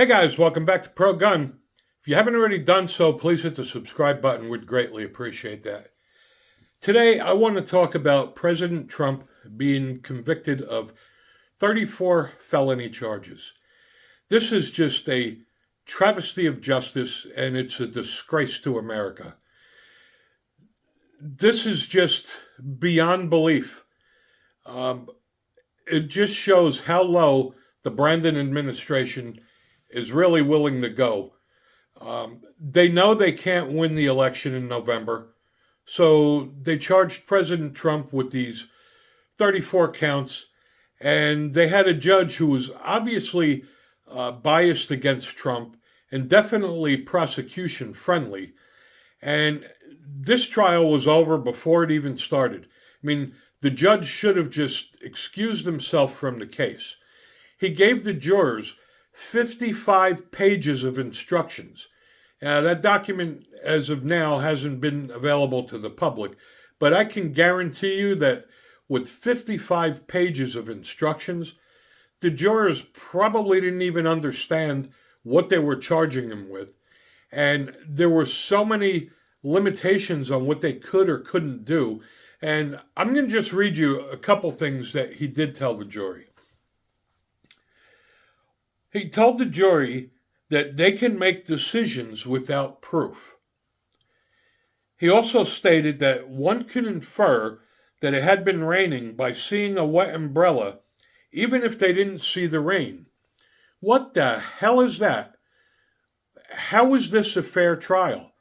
Hey guys, welcome back to Pro Gun. If you haven't already done so, please hit the subscribe button. We'd greatly appreciate that. Today, I want to talk about President Trump being convicted of 34 felony charges. This is just a travesty of justice, and it's a disgrace to America. This is just beyond belief. It just shows how low the Brandon administration is really willing to go. They know they can't win the election in November, so they charged President Trump with these 34 counts, and they had a judge who was obviously biased against Trump and definitely prosecution friendly. And this trial was over before it even started. I mean, the judge should have just excused himself from the case. He gave the jurors 55 pages of instructions. That document, as of now, hasn't been available to the public, but I can guarantee you that with 55 pages of instructions, the jurors probably didn't even understand what they were charging him with. And there were so many limitations on what they could or couldn't do. And I'm going to just read you a couple things that he did tell the jury. He told the jury that they can make decisions without proof. He also stated that one could infer that it had been raining by seeing a wet umbrella, even if they didn't see the rain. What the hell is that? How is this a fair trial?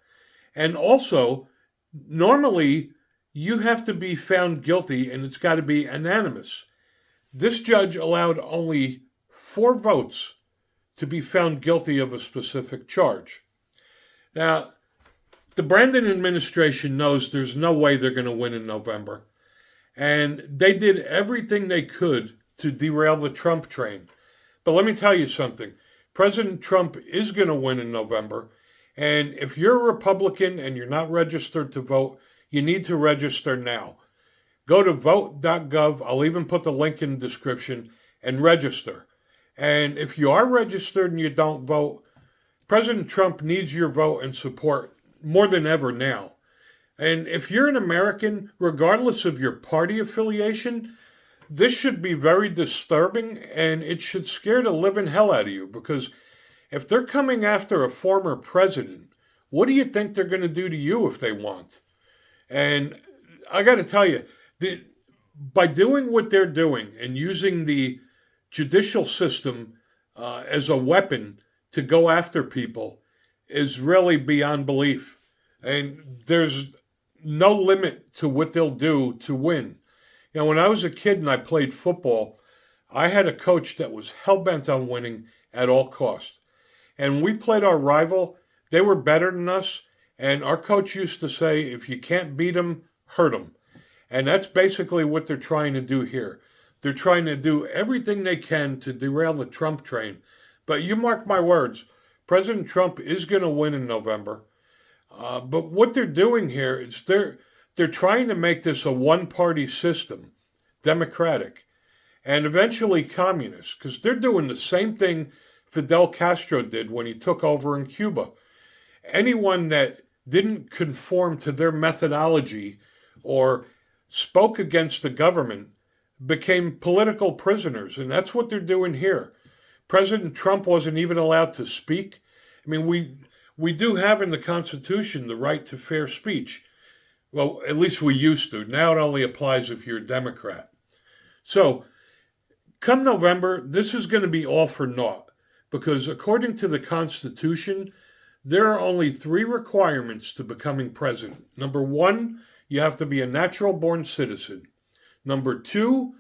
And also, normally, you have to be found guilty and it's got to be unanimous. This judge allowed only 4 votes to be found guilty of a specific charge. Now, the Brandon administration knows there's no way they're going to win in November, and they did everything they could to derail the Trump train. But let me tell you something. President Trump is going to win in November, and if you're a Republican and you're not registered to vote, you need to register now. Go to vote.gov. I'll even put the link in the description and register. And if you are registered and you don't vote, President Trump needs your vote and support more than ever now. And if you're an American, regardless of your party affiliation, this should be very disturbing and it should scare the living hell out of you, because if they're coming after a former president, what do you think they're going to do to you if they want? And I got to tell you, by doing what they're doing and using the judicial system as a weapon to go after people is really beyond belief. And there's no limit to what they'll do to win. You know, when I was a kid and I played football, I had a coach that was hell-bent on winning at all costs. And when we played our rival, they were better than us. And our coach used to say, if you can't beat them, hurt them. And that's basically what they're trying to do here. They're trying to do everything they can to derail the Trump train. But you mark my words, President Trump is going to win in November. But what they're doing here is they're trying to make this a one-party system, democratic, and eventually communist, because they're doing the same thing Fidel Castro did when he took over in Cuba. Anyone that didn't conform to their methodology or spoke against the government became political prisoners, and that's what they're doing here. President Trump wasn't even allowed to speak. I mean, we do have in the Constitution the right to fair speech. Well, at least we used to. Now it only applies if you're a Democrat. So, come November, this is going to be all for naught, because according to the Constitution, there are only 3 requirements to becoming president. Number 1, you have to be a natural-born citizen. Number 2,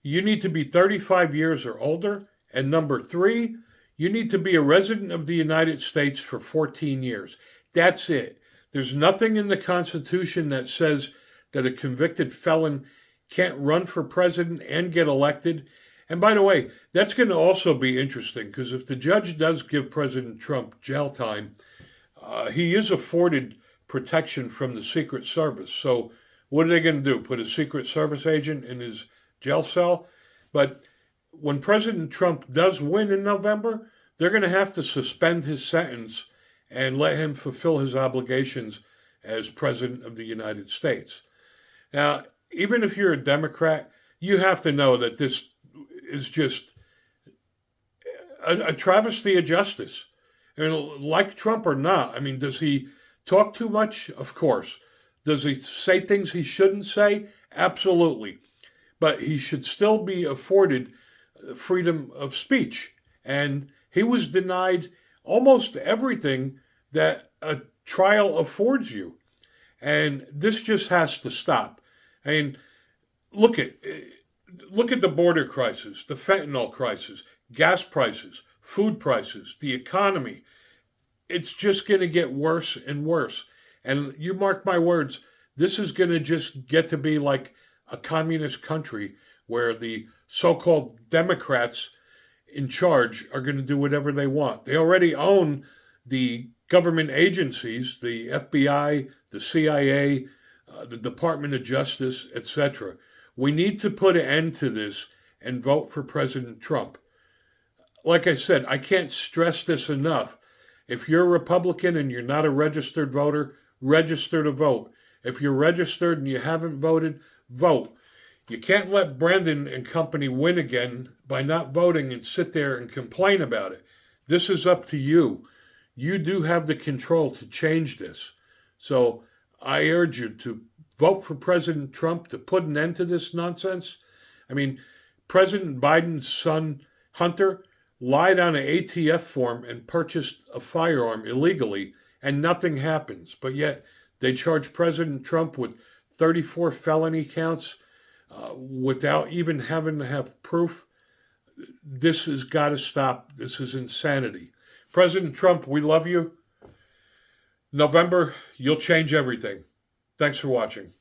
you need to be 35 years or older. And number 3, you need to be a resident of the United States for 14 years. That's it. There's nothing in the Constitution that says that a convicted felon can't run for president and get elected. And by the way, that's going to also be interesting, because if the judge does give President Trump jail time, he is afforded protection from the Secret Service. So what are they going to do? Put a Secret Service agent in his jail cell? But when President Trump does win in November, they're going to have to suspend his sentence and let him fulfill his obligations as President of the United States. Now, even if you're a Democrat, you have to know that this is just a travesty of justice. And like Trump or not, I mean, does he talk too much? Of course. Does he say things he shouldn't say? Absolutely. But he should still be afforded freedom of speech. And he was denied almost everything that a trial affords you. And this just has to stop. I mean, look at the border crisis, the fentanyl crisis, gas prices, food prices, the economy. It's just going to get worse and worse. And you mark my words, this is going to just get to be like a communist country where the so-called Democrats in charge are going to do whatever they want. They already own the government agencies, the FBI, the CIA, the Department of Justice, etc. We need to put an end to this and vote for President Trump. Like I said, I can't stress this enough. If you're a Republican and you're not a registered voter, register to vote. If you're registered and you haven't voted, vote. You can't let Brandon and company win again by not voting and sit there and complain about it. This is up to you. You do have the control to change this. So I urge you to vote for President Trump to put an end to this nonsense. I mean, President Biden's son, Hunter, lied on an ATF form and purchased a firearm illegally, and nothing happens. But yet they charge President Trump with 34 felony counts without even having to have proof. This has got to stop. This is insanity. President Trump, we love you. November, you'll change everything. Thanks for watching.